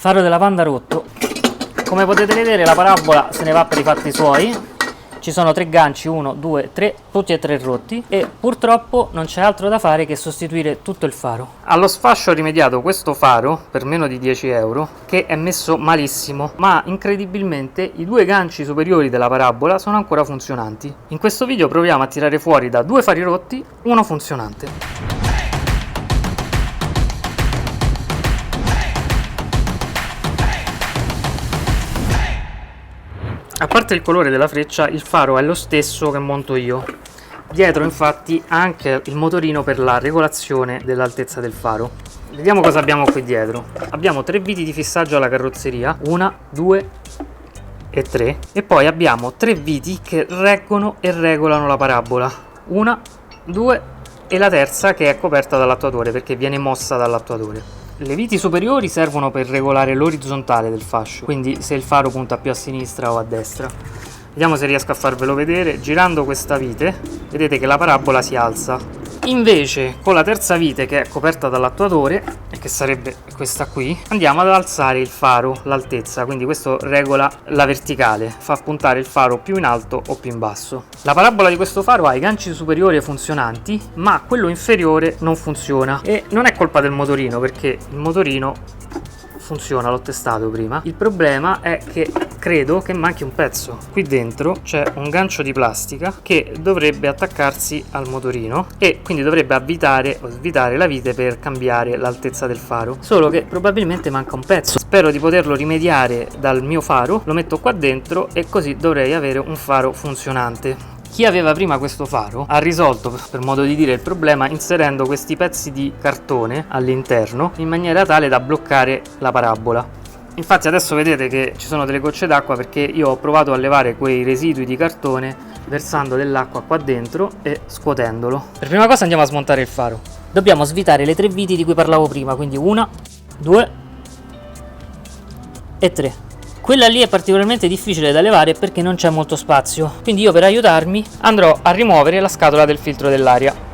Faro della Panda rotto. Come potete vedere la parabola se ne va per i fatti suoi. Ci sono 3 ganci, 1, 2, 3, tutti e 3 rotti e purtroppo non c'è altro da fare che sostituire tutto il faro. Allo sfascio ho rimediato questo faro per meno di 10 euro che è messo malissimo, ma incredibilmente i 2 ganci superiori della parabola sono ancora funzionanti. In questo video proviamo a tirare fuori da 2 fari rotti uno funzionante. A parte il colore della freccia, il faro è lo stesso che monto io. Dietro infatti ha anche il motorino per la regolazione dell'altezza del faro. Vediamo cosa abbiamo qui dietro. Abbiamo 3 viti di fissaggio alla carrozzeria, 1, 2 e 3. E poi abbiamo 3 viti che reggono e regolano la parabola. 1, 2 e la terza che è coperta dall'attuatore perché viene mossa dall'attuatore. Le viti superiori servono per regolare l'orizzontale del fascio, quindi se il faro punta più a sinistra o a destra. Vediamo se riesco a farvelo vedere. Girando questa vite, vedete che la parabola si alza. Invece, con la terza vite che è coperta dall'attuatore, e che sarebbe questa qui, andiamo ad alzare il faro, l'altezza, quindi questo regola la verticale, fa puntare il faro più in alto o più in basso. La parabola di questo faro ha i ganci superiori funzionanti, ma quello inferiore non funziona. E non è colpa del motorino, perché il motorino funziona, l'ho testato prima. Il problema è che credo che manchi un pezzo. Qui dentro c'è un gancio di plastica che dovrebbe attaccarsi al motorino e quindi dovrebbe avvitare o svitare la vite per cambiare l'altezza del faro, solo che probabilmente manca un pezzo. Spero di poterlo rimediare dal mio faro, lo metto qua dentro e così dovrei avere un faro funzionante. Chi aveva prima questo faro ha risolto, per modo di dire, il problema inserendo questi pezzi di cartone all'interno in maniera tale da bloccare la parabola. Infatti adesso vedete che ci sono delle gocce d'acqua perché io ho provato a levare quei residui di cartone versando dell'acqua qua dentro e scuotendolo. Per prima cosa andiamo a smontare il faro. Dobbiamo svitare le 3 viti di cui parlavo prima, quindi 1, 2 e 3. Quella lì è particolarmente difficile da levare perché non c'è molto spazio, quindi io per aiutarmi andrò a rimuovere la scatola del filtro dell'aria.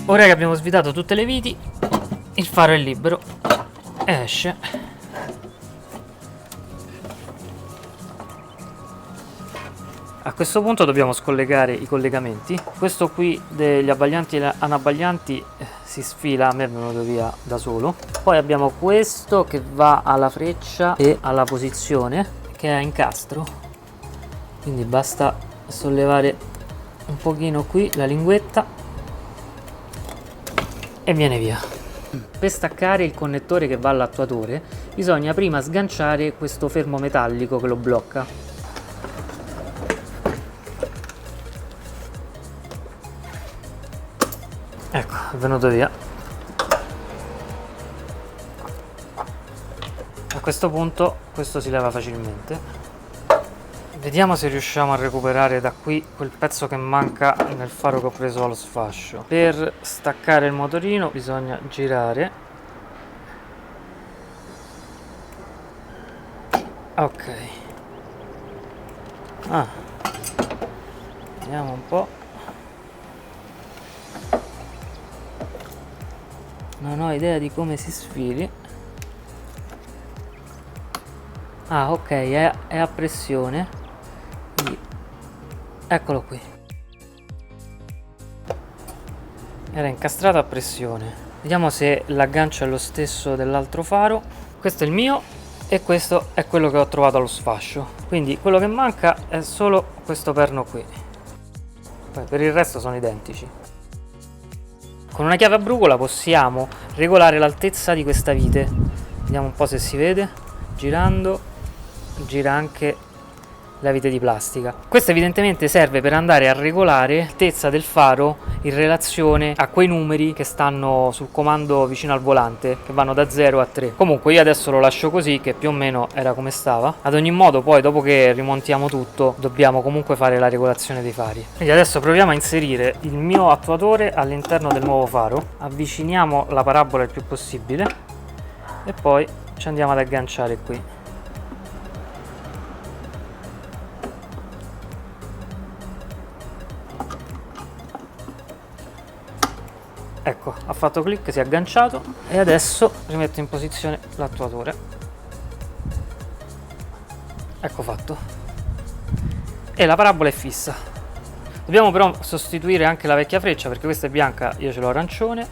Ora che abbiamo svitato tutte le viti, il faro è libero e esce. A questo punto dobbiamo scollegare i collegamenti. Questo qui degli abbaglianti e anabbaglianti si sfila, a me è venuto via da solo. Poi abbiamo questo che va alla freccia e alla posizione, che è a incastro, quindi basta sollevare un pochino qui la linguetta e viene via. Per staccare il connettore che va all'attuatore bisogna prima sganciare questo fermo metallico che lo blocca. Ecco, è venuto via. A questo punto questo si leva facilmente. Vediamo se riusciamo a recuperare da qui quel pezzo che manca nel faro che ho preso allo sfascio. Per staccare il motorino bisogna girare. Ok. Vediamo un po'. Non ho idea di come si sfili. Ok, è a pressione. Quindi, eccolo qui. Era incastrato a pressione. Vediamo se l'aggancio è lo stesso dell'altro faro. Questo è il mio e questo è quello che ho trovato allo sfascio. Quindi quello che manca è solo questo perno qui. Poi per il resto sono identici. Con una chiave a brugola possiamo regolare l'altezza di questa vite. Vediamo un po' se si vede. Girando, gira anche la vite di plastica. Questo evidentemente serve per andare a regolare l'altezza del faro in relazione a quei numeri che stanno sul comando vicino al volante, che vanno da 0 a 3. Comunque io adesso lo lascio così, che più o meno era come stava. Ad ogni modo poi dopo che rimontiamo tutto dobbiamo comunque fare la regolazione dei fari. Quindi adesso proviamo a inserire il mio attuatore all'interno del nuovo faro, avviciniamo la parabola il più possibile e poi ci andiamo ad agganciare qui. Ecco, ha fatto clic, si è agganciato e adesso rimetto in posizione l'attuatore. Ecco fatto. E la parabola è fissa. Dobbiamo però sostituire anche la vecchia freccia perché questa è bianca, io ce l'ho arancione,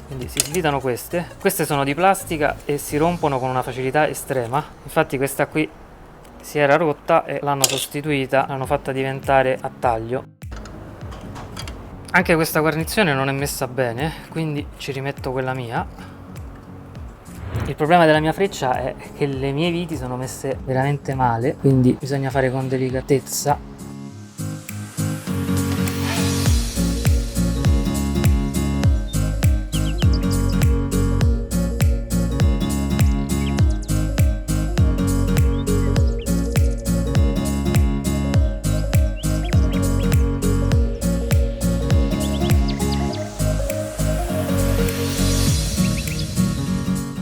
quindi si svitano queste. Queste sono di plastica e si rompono con una facilità estrema. Infatti questa qui si era rotta e l'hanno sostituita, l'hanno fatta diventare a taglio. Anche questa guarnizione non è messa bene, quindi ci rimetto quella mia. Il problema della mia freccia è che le mie viti sono messe veramente male, quindi bisogna fare con delicatezza.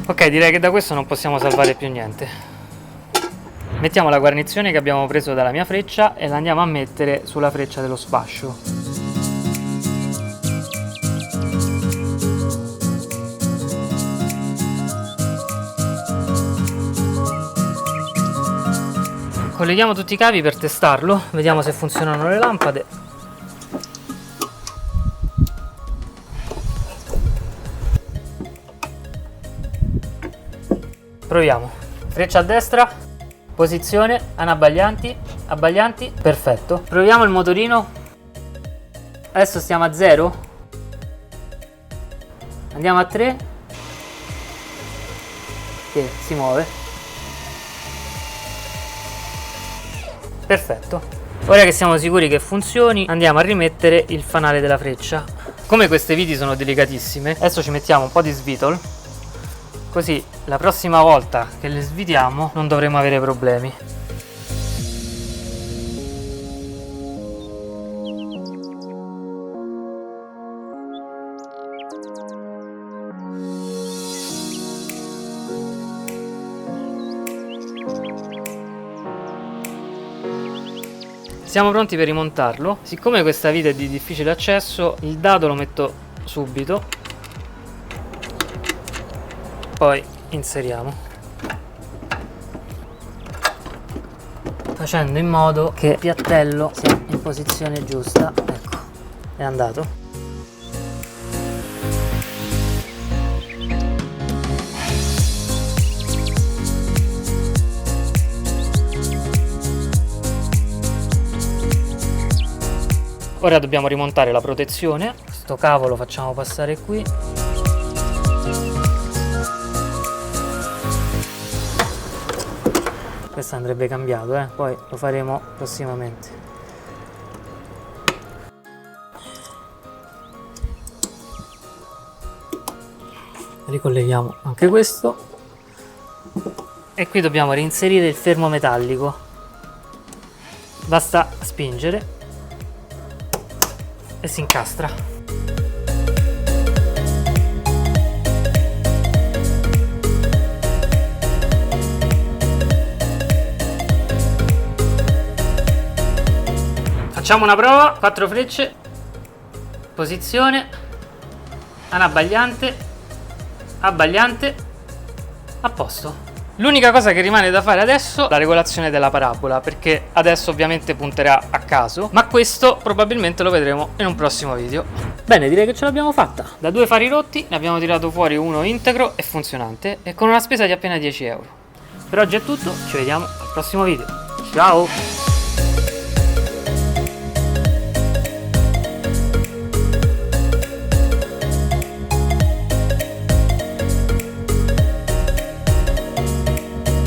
Ok, direi che da questo non possiamo salvare più niente. Mettiamo la guarnizione che abbiamo preso dalla mia freccia e la andiamo a mettere sulla freccia dello sfascio. Colleghiamo tutti i cavi per testarlo, vediamo se funzionano le lampade. Proviamo. Freccia a destra, posizione, abbaglianti, abbaglianti, perfetto. Proviamo il motorino. Adesso stiamo a 0. Andiamo a 3. Che si muove. Perfetto. Ora che siamo sicuri che funzioni, andiamo a rimettere il fanale della freccia. Come queste viti sono delicatissime, adesso ci mettiamo un po' di svitol. Così la prossima volta che le svitiamo non dovremo avere problemi. Siamo pronti per rimontarlo. Siccome questa vite è di difficile accesso, il dado lo metto subito. Poi inseriamo, facendo in modo che il piattello sia in posizione giusta. Ecco, è andato. Ora dobbiamo rimontare la protezione. Questo cavo lo facciamo passare qui. Questo andrebbe cambiato, poi lo faremo prossimamente. Ricolleghiamo anche questo e qui dobbiamo reinserire il fermo metallico. Basta spingere e si incastra. Facciamo una prova, 4 frecce, posizione, abbagliante, abbagliante, a posto. L'unica cosa che rimane da fare adesso è la regolazione della parabola, perché adesso ovviamente punterà a caso, ma questo probabilmente lo vedremo in un prossimo video. Bene, direi che ce l'abbiamo fatta. Da 2 fari rotti ne abbiamo tirato fuori uno integro e funzionante e con una spesa di appena 10 euro. Per oggi è tutto, ci vediamo al prossimo video. Ciao!